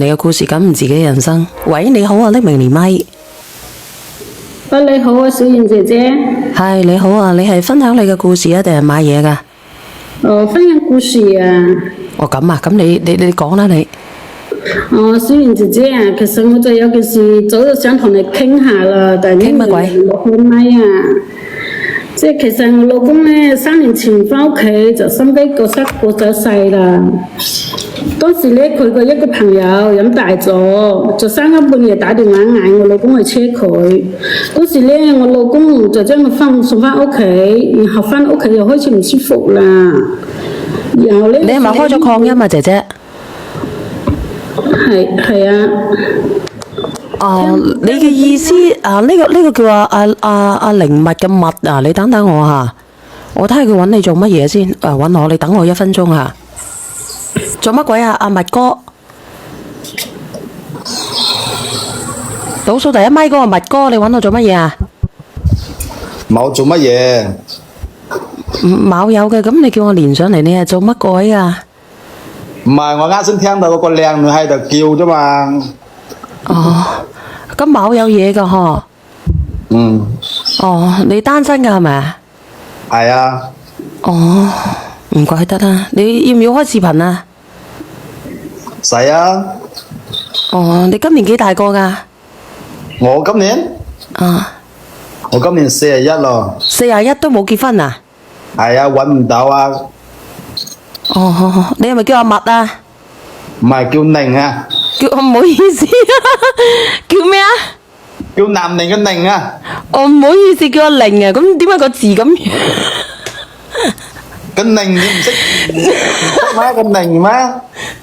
你嘅故事感悟自己嘅人生。喂，你好啊，匿名連麥。你好啊，小燕姐姐。係你好啊，你係分享你嘅故事啊，定係買嘢㗎？分享故事啊。咁啊，咁你講啦你。小燕姐姐啊，其實我就有件事早就想同你傾下啦，但係呢未落去咪啊。即係其實我老公呢，3年前翻屋企就心肌梗塞過咗世啦。當時呢，佢個一個朋友飲大咗，就3更半夜打電話嗌我老公去車佢。當時呢，我老公就將佢送翻屋企，然後翻屋企又開始唔舒服啦。然後呢，你係咪開咗擴音啊，姐姐？係啊。你嘅意思呢個叫阿靈物嘅物啊，你等等我吓，我睇下佢揾你做乜嘢先。揾我，你等我1分鐘吓。做乜鬼啊？阿物哥，倒數第1咪嗰個物哥，你揾我做乜嘢啊？冇做乜嘢。冇有嘅，咁你叫我連上嚟，你係做乜鬼啊？唔係，我啱先聽到嗰個靚女喺度叫啫嘛。咁冇有嘢噶嗬？你單身噶係咪啊？係啊。唔怪得啦。你要唔要開視頻啊？使啊。你今年幾大個噶？我今年41咯。41都冇結婚啊？係啊，搵唔到啊。你係咪叫阿麥啊？唔係，叫寧啊。唔好意思叫咩啊？叫南寧嘅寧啊。唔好意思，叫阿寧啊。咁點解個字咁樣？個寧你唔識咩？個寧咩？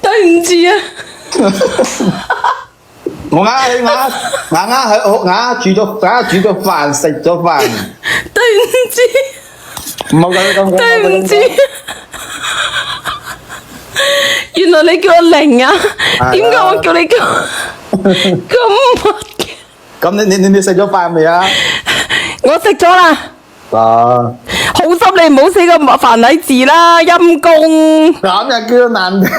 對唔住啊。我啱煮咗飯，食咗飯。對唔住。唔好咁。對唔住。原來你叫我玲啊？點解我叫你咁密嘅？咁你食咗飯未啊？我食咗啦。好心你唔好寫個繁體字啦，陰公。咁又叫難聽，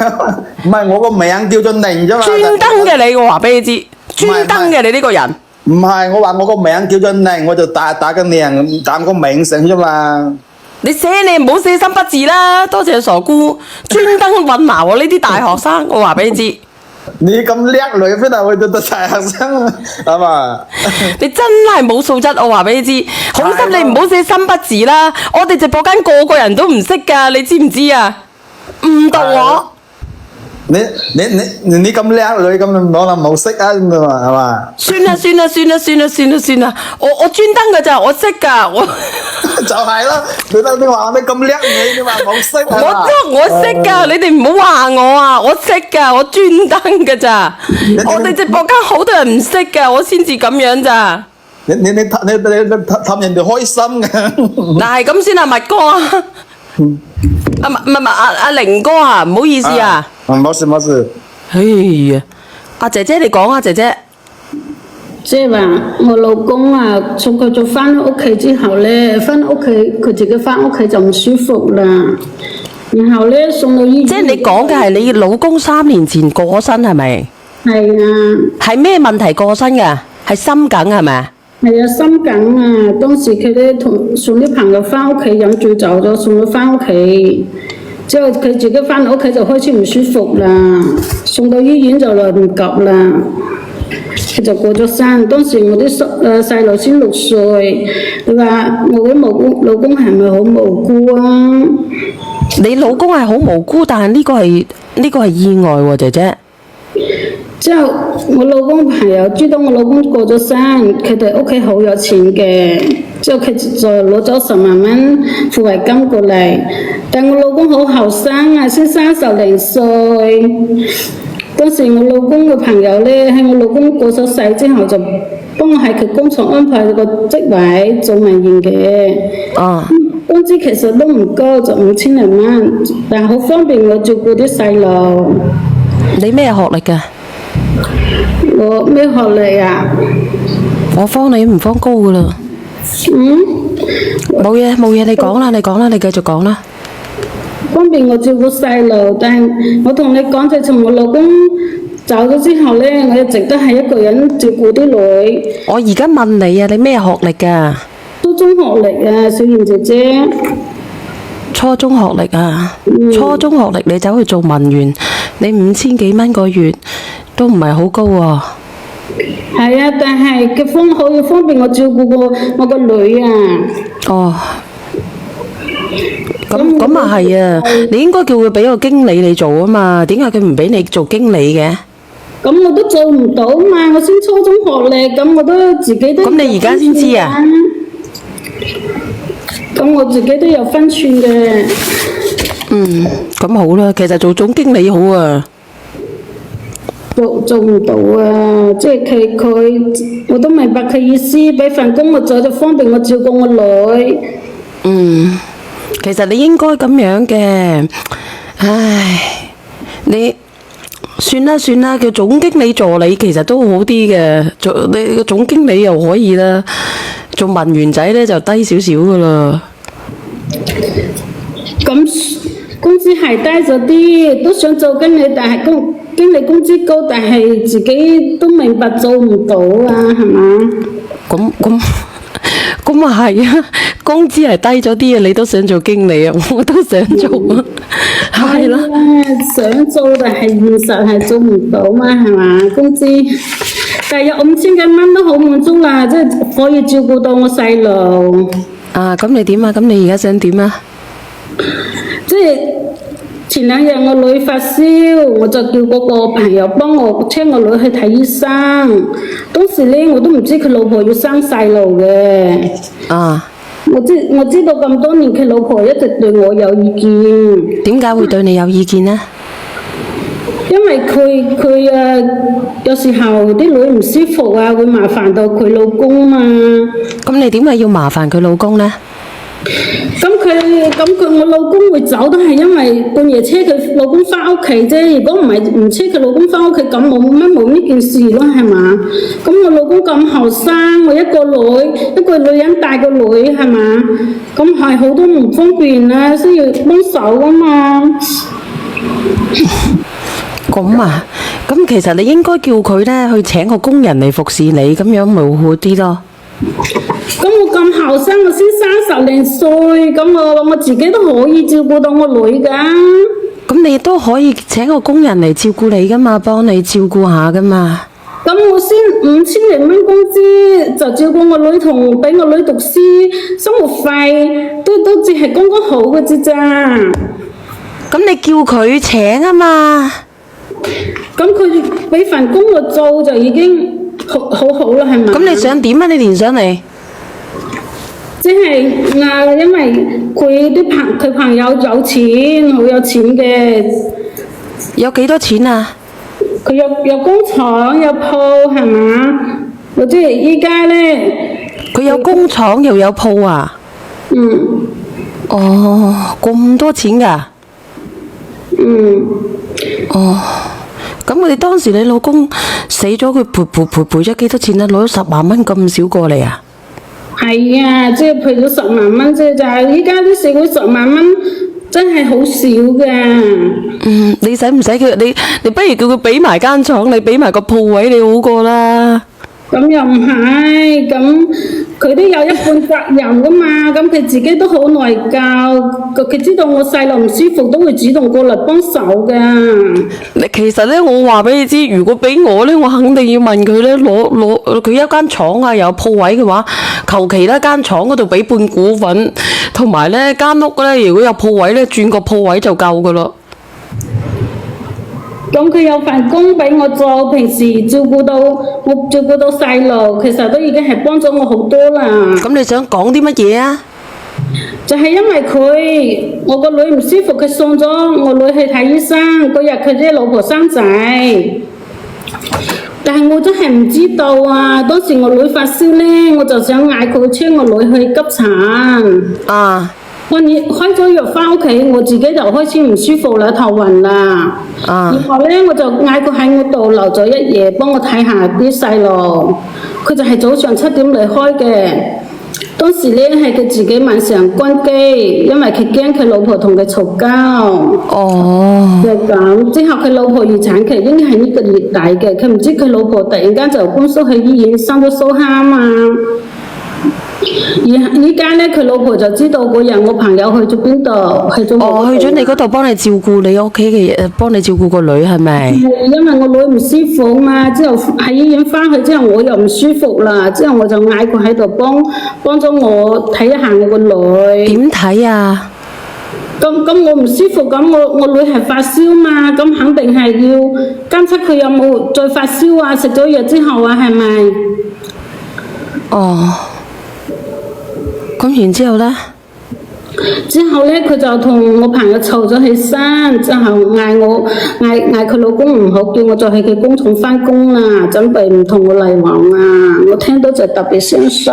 唔係我個名叫做寧啫嘛。專登嘅你，我話俾你知，專登嘅你呢個人。唔係，我話我個名叫做寧，我就打個寧，打個名姓啫嘛。你寫你唔好寫心筆字啦，多謝傻姑，專登混淆我呢啲大學生，我話俾你知。你咁叻女，邊度會到大學生啊？係嘛？你真係冇素質，我話俾你知。好心你唔好寫心筆字啦，我哋直播間個個人都唔識噶，你知唔知啊？誤導我。你咁叻女，咁可能冇識啊？係嘛？算啦，我專登噶咋，我識噶，我就係咯，你話你咁叻女，你話冇識啊？我識噶，你哋唔好話我啊，我識噶，我專登噶咋，我哋直播間好多人唔識噶，我先至咁樣咋。你氹人哋開心嘅。嗱係咁先啊，麥哥啊，阿玲哥啊，唔好意思啊。冇事。哎呀，阿姐姐你講啊，姐姐。即係話我老公啊，從佢翻屋企之後呢，翻屋企佢自己翻屋企就唔舒服啦，然後呢，送到醫院。即係你講嘅係你老公3年前過咗身係咪？係啊。係咩問題過身㗎？係心梗係咪啊？係啊，心梗啊！當時佢呢送啲朋友翻屋企飲醉酒咗，送咗翻屋企。之後佢自己翻到屋企就開始唔舒服啦，送到醫院就來唔及啦，佢就過咗身。當時我啲細路先6歲，你話我嘅老公係咪好無辜啊？你老公係好無辜，但係呢個係意外喎，姐姐。之後我老公朋友知道我老公過咗身，佢哋屋企好有錢嘅，之後佢就攞咗10萬蚊撫慰金過嚟，但我老公好後生啊，先30零歲。當時我老公嘅朋友呢，喺我老公過咗世之後，就幫我喺佢工廠安排個職位做文員嘅。工資其實都唔高，就5000零蚊，但好方便我照顧啲細路。你咩學歷㗎？我咩學歷啊？我方你唔方高噶啦。冇嘢，你講啦，你繼續講啦。方便我照顧細路，但係我同你講就從我老公走咗之後咧，我一直都係一個人照顧啲女，我而家問你啊，你咩學歷㗎？初中學歷啊，小賢姐姐。初中學歷啊，初中學歷你走去做文員，你5000幾蚊個月都唔係好高喎。係啊，但係佢好要方便我照顧我個女啊。哦，咁啊係啊，你應該叫佢俾個經理你做啊嘛，點解佢唔俾你做經理嘅？咁我都做唔到嘛，我先初中學歷，咁我都自己都。咁你而家先知啊？咁我自己都有分寸嘅。咁好啦，其實做總經理好啊。做唔到啊！即係佢，我都明白佢意思，俾份工我做就方便我照顧我女。其實你應該咁樣嘅，唉，你算啦，叫總經理助理其實都好啲嘅，你個總經理又可以啦，做文員仔呢就低少少噶啦。咁工資係低咗啲，都想做經理，但係經理工資高，但係自己都明白做唔到啊，係嘛？咁啊係啊，工資係低咗啲啊，你都想做經理啊，我都想做啊，係啦。想做但係現實係做唔到嘛，係嘛？工資但係有5000幾蚊都好滿足啦，即係可以照顧到我細路。啊，咁你點啊？咁你而家想點啊？即係前2日我女發燒，我就叫嗰個朋友幫我車我女去睇醫生。當時呢，我都唔知佢老婆要生細路嘅。啊，我知道咁多年，佢老婆一直對我有意見。點解會對你有意見呢？因為佢有時候啲女唔舒服啊，會麻煩到佢老公嘛。咁你點解要麻煩佢老公呢？我老公會走都係因為半夜車佢老公翻屋企啫。如果唔係唔車佢老公翻屋企，咁冇呢件事咯，係嘛？咁我老公咁後生，我一個女人帶個女，係嘛？咁係好多唔方便啊，需要幫手啊嘛。咁啊，咁其實你應該叫佢呢去請個工人嚟服侍你，咁樣咪會好啲咯。咁我咁後生，我先30零歲，咁我自己都可以照顧到我女噶。咁你都可以請個工人嚟照顧你噶嘛，幫你照顧下噶嘛。咁我先5000零蚊工資就照顧我女同俾我女讀書，生活費都只係剛剛好嘅啫咋。咁你叫佢請啊嘛。咁佢俾份工我做就已經好好啦，係咪？咁你想點啊？你連上嚟？即係因為佢朋友有錢，好有錢嘅。有幾多錢啊？佢有工廠有鋪，係嘛？我即係依家咧。佢有工廠又有鋪啊？哦，咁多錢㗎？咁我哋當時你老公死咗，佢賠咗幾多錢啊？攞咗10萬蚊咁少過嚟啊？係啊，即係賠咗10萬蚊啫，就係依家啲社會10萬蚊真係好少㗎。你使唔使佢？你不如叫佢俾埋間廠，你俾埋個鋪位你好過啦。咁又唔係，咁佢都有一半責任噶嘛，咁佢自己都好內疚，佢知道我細路唔舒服都會主動過嚟幫手噶。其實呢，我話俾你知，如果俾我呢，我肯定要問佢呢，攞佢一間廠啊，有鋪位嘅話，求其一間廠嗰度俾半股份，同埋呢間屋呢，如果有鋪位呢，轉個鋪位就夠噶啦。咁佢有份工俾我做，平時照顧到細路，其實都已經係幫咗我好多啦。咁你想講啲乜嘢啊？就係因為我個女唔舒服，佢送咗我女去睇醫生。嗰日佢啲老婆生仔，但係我真係唔知道啊！當時我女發燒呢，我就想嗌佢車我女去急診。我開咗藥翻屋企，我自己就開始唔舒服啦，頭暈啦。然後呢，我就嗌佢喺我度留咗一夜，幫我睇下啲細路。佢就係早上7點離開嘅。當時咧係佢自己晚上關機，因為佢驚佢老婆同佢嘈交。哦，就咁，之後佢老婆預產期應該係呢個月底嘅，佢唔知佢老婆突然間就搬宿去醫院生咗蘇蝦嘛。而依家咧，佢老婆就知道嗰日我朋友去咗邊度，去咗我嗰度。去咗你嗰度幫你照顧你屋企嘅嘢，幫你照顧個女係咪？係因為我女唔舒服嘛，之後喺醫院翻去之後我又唔舒服啦，之後我就嗌佢喺度幫咗我睇一下我個女。點睇啊？咁我唔舒服，咁我女係發燒嘛，咁肯定係要監測佢有冇再發燒啊，食咗藥之後啊，係咪？哦，咁然之後咧？之後咧，佢就同我朋友嘈咗起身，之後嗌佢老公唔好，叫我再去佢工廠翻工啦，準備唔同我嚟往啊！我聽到就特別傷心。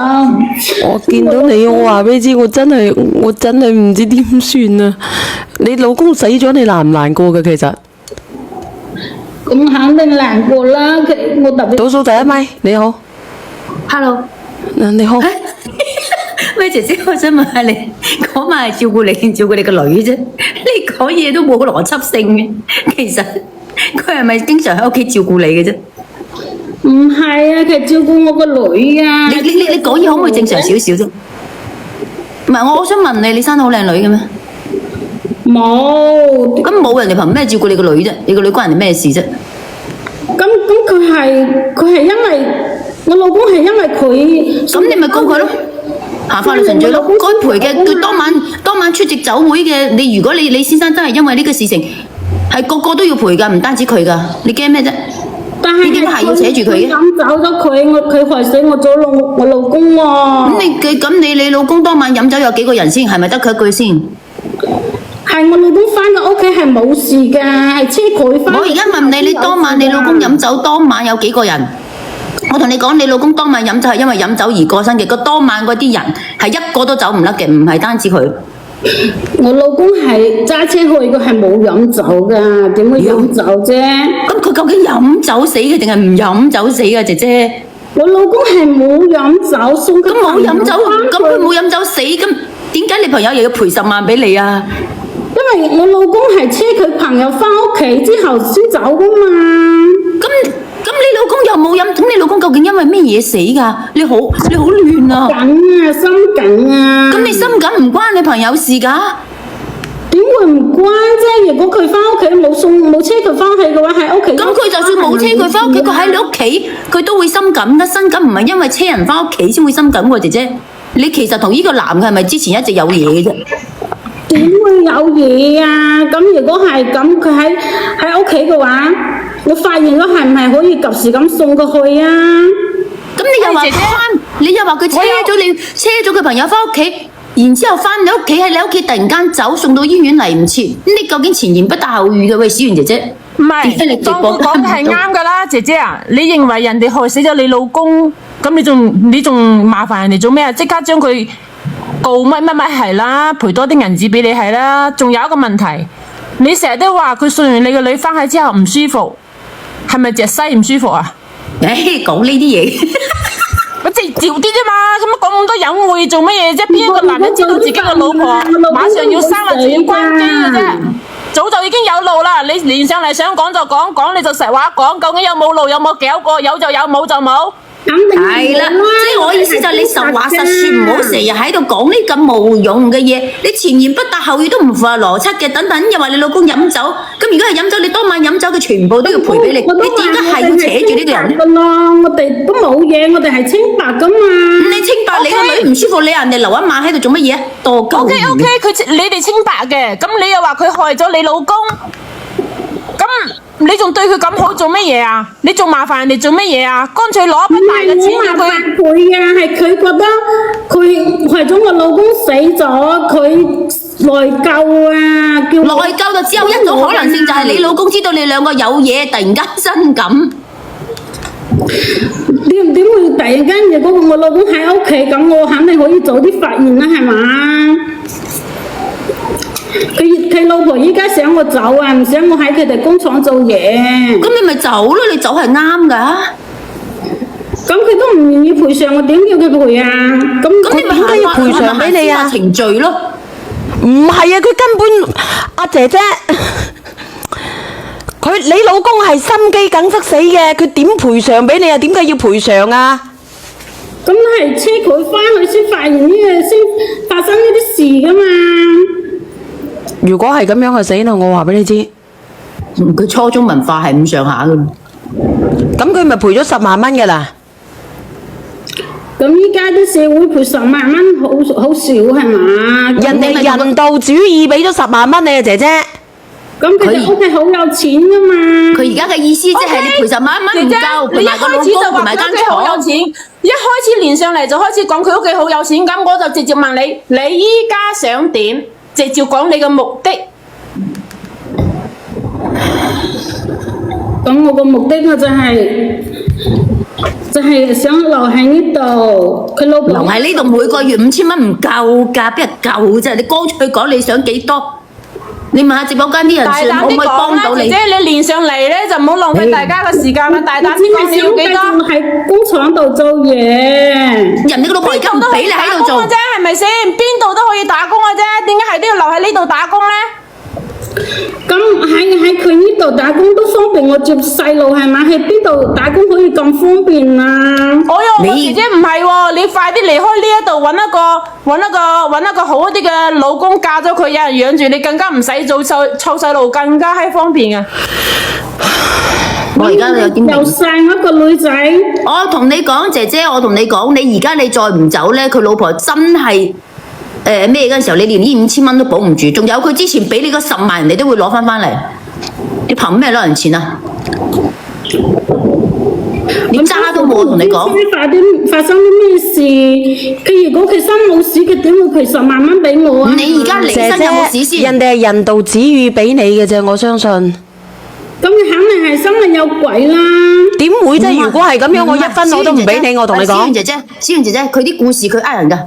我見到你，我話俾你知，我真係唔知點算啊！你老公死咗，你難唔難過嘅其實？咁肯定難過啦，我特別。倒數第一咪，你好 Hello，你好。喂，姐姐，我想問下你，嗰晚係照顧你定照顧你個女啫？你講嘢都冇邏輯性嘅，其實佢係咪經常喺屋企照顧你嘅啫？唔係啊，佢照顧我個女啊。你講嘢可唔可以正常少少啫？唔係，我想問你，你生得好靚女嘅咩？冇。咁冇人哋憑咩照顧你個女啫？你個女關人哋咩事啫？咁佢係因為我老公係因為佢。咁你咪告佢咯。行法律程序咯，該賠嘅。佢當晚出席酒會嘅，如果你先生真係因為呢個事情，係個個都要賠㗎，唔單止佢㗎。你驚咩啫？但係你點解係要扯住佢嘅？飲走咗佢害死我老公喎。咁你老公當晚飲酒有幾個人先？係咪得佢一句先？係我老公翻到屋企係冇事㗎，係車佢翻。我而家問你，你當晚你老公飲酒當晚有幾個人？我同你講，你老公當晚飲酒係因為飲酒而過身嘅。個當晚嗰啲人係一個都走唔甩嘅，唔係單止佢。我老公係揸車去，佢係冇飲酒㗎，點會飲酒啫？咁佢究竟飲酒死嘅定係唔飲酒死嘅，姐姐？我老公係冇飲酒，送佢。咁冇飲酒，咁佢冇飲酒死，咁點解你朋友又要賠10萬俾你啊？因為我老公係車佢朋友翻屋企之後先走㗎嘛。咁你老公又冇飲，咁你老公究竟因為咩嘢死㗎？你好亂啊！緊啊，心緊啊！咁你心緊唔關你朋友事㗎？點會唔關啫？如果佢翻屋企冇車佢翻去嘅話，喺屋企。咁佢就算冇車佢翻屋企，佢喺你屋企，佢都會心緊㗎。心緊唔係因為車人翻屋企先會心緊喎，姐姐。你其實同呢個男嘅係咪之前一直有嘢嘅啫？點會有嘢啊？咁如果係咁，佢喺屋企嘅話，我發現咗係唔係可以及時咁送過去啊？咁你又話你又話佢車咗佢朋友翻屋企，然之後翻你屋企喺你屋企突然間走，送到醫院嚟唔切，咁你究竟前言不搭後語嘅？喂，小媛姐姐，唔係，當我講係啱噶啦，姐姐啊，你認為人哋害死咗你老公，咁你仲麻煩人哋做咩啊？即刻將佢告乜係啦，賠多啲銀紙俾你係啦。仲有一個問題，你成日都話佢送完你個女翻去之後唔舒服，係咪隻西唔舒服啊？講呢啲嘢，我直照啲啫嘛，咁講咁多隱晦做乜嘢啫？邊一個男人知道自己個老婆馬上要生啦，就要關機嘅啫？早就已經有路啦，你連上嚟想講就講，你就實話講，究竟有冇路，有冇搞過，有就有，冇就冇。係啦，即係我意思就係你實話實說，唔好成日喺度講呢咁無用嘅嘢。你前言不搭後語都唔符合邏輯嘅。等等又話你老公飲酒，咁如果係飲酒，你當晚飲酒嘅全部都要賠俾你。你點解係要扯住呢個人咧？我哋都冇嘢，我哋係清白噶嘛。你清白，你個女唔舒服，你人哋留一晚喺度做乜嘢啊？多鳩。OK，你哋清白嘅，咁你又話佢害咗你老公，咁你仲對佢咁好做乜嘢啊？你仲麻煩人哋做乜嘢啊？乾脆攞一筆大嘅錢俾佢。佢啊，係佢覺得佢為咗我老公死咗，佢內疚啊，叫內疚就只有一種可能性，就係你老公知道你兩個有嘢，突然間身感。點會突然間？如果我老公喺屋企咁，我肯定可以早啲發現啦，係嘛？佢老婆依家想我走啊，唔想我喺佢哋工廠做嘢。咁你咪走咯，你走係啱噶。咁佢都唔願意賠償，我點叫佢賠啊？咁你咪點解要賠償俾你啊行程序咯。唔係啊，佢根本阿姐姐，你老公係心肌梗塞死嘅，佢點賠償俾你啊？點解要賠償啊？咁係車佢翻去先發現呢個先發生呢啲事噶嘛？如果係咁樣就死啦！我話俾你知，佢初中文化係咁上下噶。咁佢咪賠咗10萬蚊噶啦？咁依家啲社會賠10萬蚊好少係嘛？人哋人道主義俾咗10萬蚊你啊，姐姐。咁佢哋屋企好有錢噶嘛？佢而家嘅意思即係你賠10萬蚊唔夠，你一賠埋個老開始就公，賠話佢埋間屋企好有廠。錢，一開始連上嚟就開始講佢屋企好有錢，咁我就直接問你，你依家想點？直接講你嘅目的。咁我個目的我就係想留喺呢度，佢老婆留喺呢度每個月5000蚊唔夠㗎，邊日夠啫？你乾脆講你想幾多？你問下直播間啲人大算可唔可以膽啲講啦，幫到你？姐姐你連上嚟咧就唔好浪費大家嘅時間啦，大膽啲講你要幾多？喺工廠度做嘢，人哋個老婆而家唔俾你喺度做邊度都可以打工嘅，啫，係咪先？邊度都可以打工嘅啫，點解係都要留喺呢度打工咧？咁喺佢呢度打工都方便我接細路係嘛？喺邊度打工可以咁方便啊？我你姐姐唔係喎，你快啲離開呢一度，揾一個好啲嘅老公，嫁咗佢，有人養住你，更加唔使做湊細路，更加係方便嘅。我而家有啲明又生一個女仔，我同你講，姐姐，我同你講，你而家你再唔走咧，佢老婆真係咩嗰陣時候，你連呢5000蚊都保唔住，仲有佢之前俾你嗰10萬，人哋都會攞翻嚟。你憑咩攞人錢啊？你渣都冇，我同你講。發生啲咩事？佢如果佢心冇事，佢點會賠10萬蚊俾我啊？你而家離姐身有冇事姐，先？人哋係人道主義俾你嘅啫，我相信。咁佢肯定係心裏有鬼啦。點會啫？如果係咁樣，我1分我都唔俾你，我同你講。思源姐姐，思源姐姐，佢啲故事佢呃人㗎，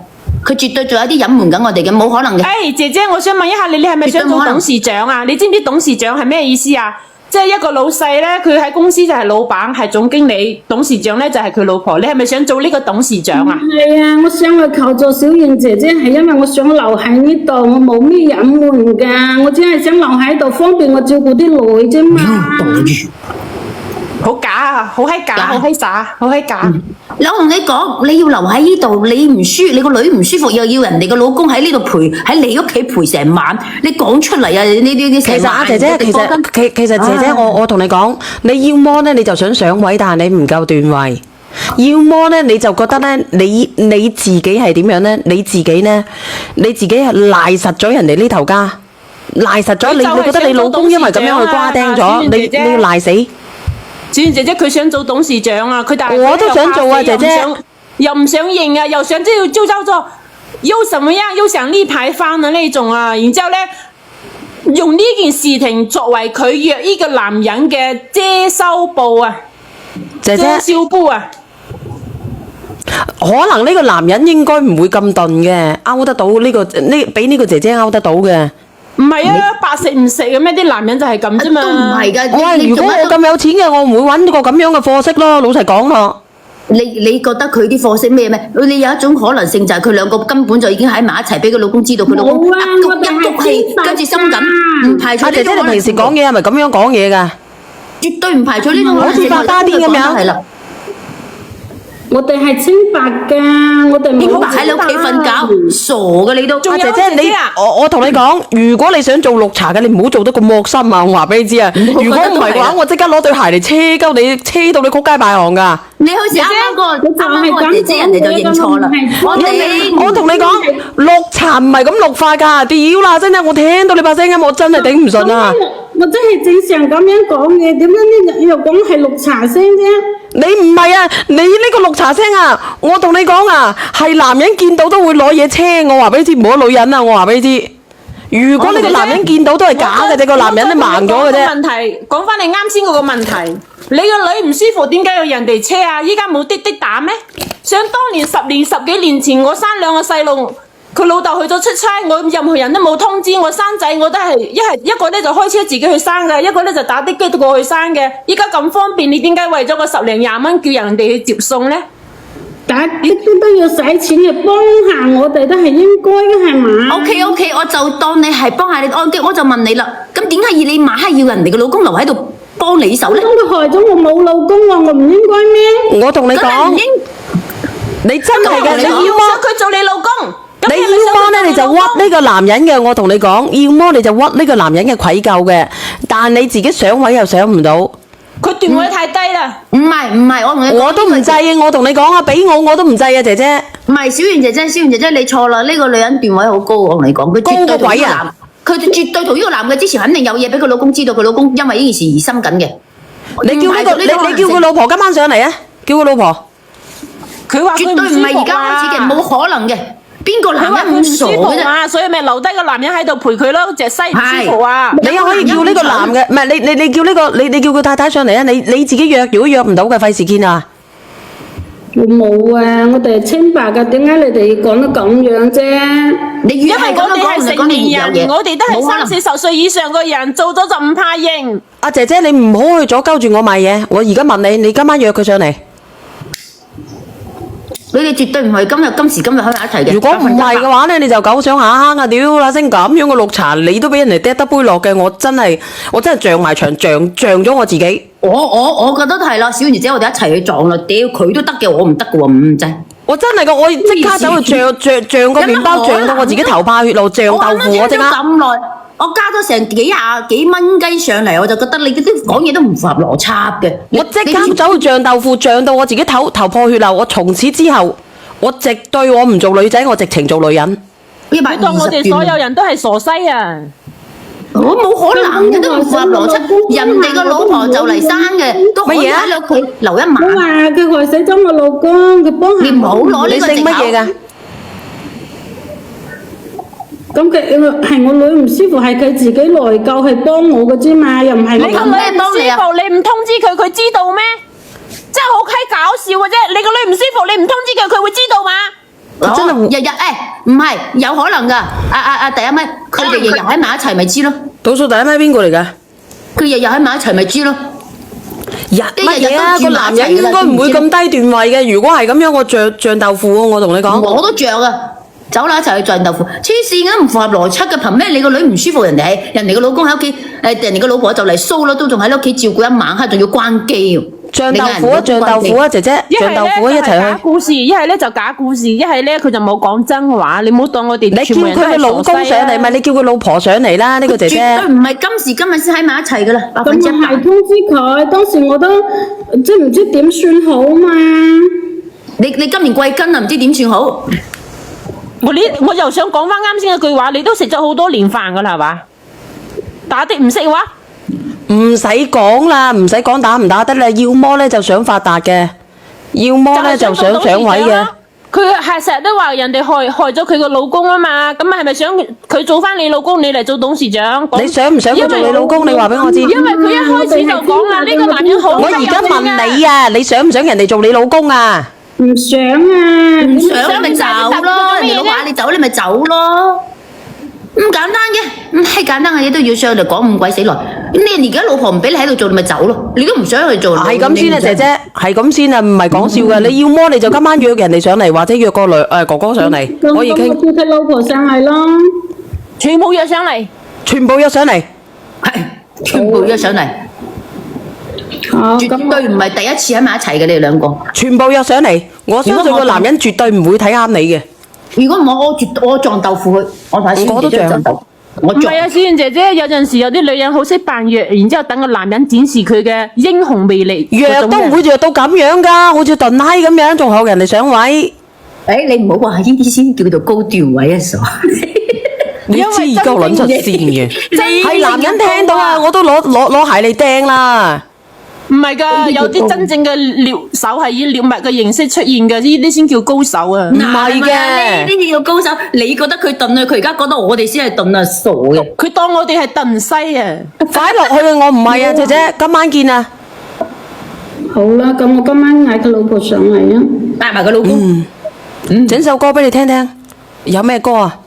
佢絕對仲有啲隱瞞緊我哋嘅，冇可能嘅。誒，姐姐，我想問一下你，你係咪想做董事長啊？你知唔知董事長係咩意思啊？即係一個老細咧，佢喺公司就係老闆，係總經理；董事長咧就係佢老婆。你係咪想做呢個董事長啊？係啊，我想去求助小燕姐姐，係因為我想留喺呢度，我冇咩隱瞞㗎，我只係想留喺度，方便我照顧啲女啫嘛。好假啊！好閪假，假好閪傻，好閪假。我同你講，你要留喺呢度，你唔舒，你個女唔舒服，又要人哋個老公喺呢度賠，喺你屋企賠成晚，你講出嚟啊！呢其實姐姐，其實姐姐，我同你講，你要麼咧你就想上位，但係你唔夠段位；要麼咧你就覺得咧你自己係點樣咧？你自己係賴實咗人哋呢頭家，賴實咗你覺得你老公因為咁樣去瓜釘咗，你要賴死。小燕姐姐佢想做董事長啊，佢但係我都想做啊，姐姐。又唔想認啊，又想即係就叫做又什麼樣，又想立牌坊嘅呢種啊，然之後咧用呢件事情作為佢約呢個男人嘅遮羞布啊，姐姐遮羞布啊。可能呢個男人應該唔會咁鈍嘅，勾得到俾呢個姐姐勾得到嘅。唔係啊，白食唔食嘅咩？啲男人就係咁啫嘛。都唔係㗎。如果我咁有錢嘅，我唔會揾個咁樣嘅貨色咯。老實講咯。你覺得佢啲貨色咩咩？你有一種可能性就係佢兩個根本就已經喺埋一齊，俾佢老公知道佢老公一谷氣，跟住心緊，唔排除呢姐姐，種可能性。你平時講嘢係咪咁樣講嘢㗎？絕對唔排除呢種可能性。好似發花癲咁樣。係啦。我哋係清白㗎，我哋冇你喺你屋企瞓覺，傻嘅你都。仲有姐姐，你我同你講，如果你想做綠茶嘅，你唔好做得咁惡心啊！我話俾你知啊，如果唔係嘅話，我即刻攞對鞋嚟車鳩你，車到你曲街敗行㗎。你好似啱啱個姐姐，人哋就認錯啦。我同你講，綠茶唔係咁綠化㗎，屌啦！真係我聽到你把聲音，我真係頂唔順啊！我真係正常咁樣講嘢，點解呢又講係綠茶聲啫？你唔係啊，你呢個綠茶聲啊，我同你講啊，係男人見到都會攞嘢車，我話俾你知，唔好女人啊，我話俾你知。如果呢個男人見到都係假嘅啫，個男人都盲咗嘅啫。問題講翻你啱先嗰個問題，你個女唔舒服，點解要人哋車啊？依家冇滴滴打咩？想當年十幾年前，我生2個細路。佢老豆去咗出差，我任何人都冇通知我生仔，我都係一個咧就開車自己去生嘅，一個咧就打的機過去生嘅。依家咁方便，你點解為咗個10零20蚊叫人哋去接送咧？打的都要使錢嘅，幫下我哋都係應該嘅，係嘛 OK， 我就當你係幫下你按揭，我就問你啦。咁點解你馬係要人哋嘅老公留喺度幫你手咧？咁佢害咗我冇老公喎，我唔應該咩？我同你講，你真係嘅，你要麼佢做你老公，你要麼咧你就屈呢個男人嘅，我同你講，要麼你就屈呢個男人嘅愧疚嘅，但你自己上位又上唔到。佢段位太低啦。唔係，我同你講我都唔制啊！我同你講啊，俾我都唔制啊，姐姐。唔係小圓姐姐，你錯啦！呢個女人段位好高，我同你講，佢絕對同呢個男，佢絕對同呢個男嘅之前肯定有嘢俾佢老公知道，佢老公因為呢件事而心緊嘅。你叫呢個，你叫佢老婆今晚上嚟啊！叫佢老婆。佢話絕對唔係而家開始嘅，冇可能嘅。邊個男人咁傻嘅啫？啊，所以咪留低個男人喺度陪佢咯，隻西唔舒服啊！你可以叫呢個男嘅，唔係你叫呢個你叫佢太太上嚟啊！你自己約，如果約唔到嘅，費事見啊！我冇啊，我哋係清白㗎，點解你哋要講得咁樣啫？你越因為係咁樣講，我哋係你講成年你越有嘢，人，我哋都係30-40歲以上嘅人，做咗就唔怕認。阿姐姐，你唔好去阻鳩住我賣嘢。我而家問你，你今晚約佢上嚟？你哋絕對唔係今時今日喺埋一齊嘅。如果唔係嘅話咧，你就狗上下坑啊！屌嗱聲咁樣嘅綠茶，你都俾人哋嗒得杯落嘅，我真係漲埋牆，漲咗我自己。我覺得係啦，小圓姐，我哋一齊去撞啦！屌佢都得嘅，我唔得嘅喎，唔制。我真係噶，我即刻走去漲個麵包，漲到我自己頭破血流，漲豆腐，我即刻。咁耐，我加咗成幾蚊雞上嚟，我就覺得你啲講嘢都唔符合邏輯嘅。我即刻走去漲豆腐，漲到我自己頭破血流。我從此之後，我直對我唔做女仔，我直情做女人。你當我哋所有人都係傻西啊！我冇可能嘅，都唔符合邏輯。人哋個老婆就嚟生嘅，都可以喺你屋企留一晚。我話佢害死咗我老公，佢幫你唔好攞呢你個藉口。姓乜嘢㗎？咁佢係我女唔舒服，係佢自己內疚，係幫我嘅啫嘛，又唔係我你個女唔幫你啊舒服，你唔通知佢，佢知道咩？真係好閪搞笑嘅啫！你個女唔舒服，你唔通知佢，佢會知道嘛？真係日日唔係有可能㗎。第一咪，佢哋日日喺埋一齊咪知咯。倒數第一咪邊個嚟㗎？佢日日喺埋一齊咪知咯。乜嘢啊？個男人應該唔會咁低段位嘅。如果係咁樣，我醬豆腐喎，我同你講。我都着啊！走啦，一齊去醬豆腐。黐線嘅，唔符合邏輯嘅。憑咩你個女唔舒服，人哋個老公喺屋企，人哋個老婆就嚟騷啦，都仲喺屋企照顧一晚黑，仲要關機喎。醬豆腐啊，醬豆腐啊，姐姐，醬豆腐啊，一齊去。假故事，一係咧就假故事，一係咧佢就冇講真話。你唔好當我哋你叫全部人都佢嘅老公上嚟，咪你叫佢老婆上嚟啦。呢個姐姐絕對唔係今時今日先喺埋一齊噶啦，咁我係通知佢，當時我都即係唔知點算好嘛。你今年貴庚啊？唔知點算好。我又想講翻啱先嗰句話，你都食咗好多年飯噶啦，係嘛？打的唔識話。唔使講啦，唔使講打唔打得啦，要麼咧就想發達嘅，要麼咧就想上位嘅。佢係成日都話人哋害咗佢個老公啊嘛，咁係咪想佢做翻你老公，你嚟做董事長？你想唔想佢做你老公？你話俾我知。因為佢一開始就講啦，呢個男人好。我而家問你啊，你想唔想人哋做你老公啊？唔想啊，唔想咪走咯，人哋老話你走，你咪走咯。咁簡單嘅，咁係簡單嘅嘢都要上嚟講咁鬼死耐。咁你而家老婆唔俾你喺度做，你咪走咯。你都唔想去做。係咁先啊，姐姐，係咁先啊，唔係講笑嘅。你要麼你就今晚約人哋上嚟，或者約個哥哥上嚟，可以傾。咁叫佢老婆上嚟咯，全部約上嚟，全部約上嚟，係全部約上嚟，絕對唔係第一次喺埋一齊嘅，你哋兩個。全部約上嚟，我相信個男人絕對唔會睇啱你嘅。如果唔係我撞豆腐佢，我睇先。我都撞豆腐。唔係啊，小燕姐姐，有陣時有啲女人好識扮弱，然之後等個男人展示佢嘅英雄魅力。弱都唔會弱到咁樣㗎，好似燉閪咁樣，仲學人哋上位。你唔好話呢啲先叫做高段位啊，傻！你知而家撚出線嘅，係男人聽到啊，我都攞鞋嚟掟啦。唔係㗎，有啲真正嘅獵手係以獵物嘅形式出現嘅，呢啲先叫高手啊！唔係嘅，呢啲叫高手。你覺得佢燉啊，佢而家覺得我哋先係燉啊，傻嘅。佢當我哋係燉西啊！快落去啊！我唔係啊，姐姐，今晚見啊！好啦，咁我今晚嗌佢老婆上嚟啊，帶埋佢老公。整首歌俾你聽聽，有咩歌啊？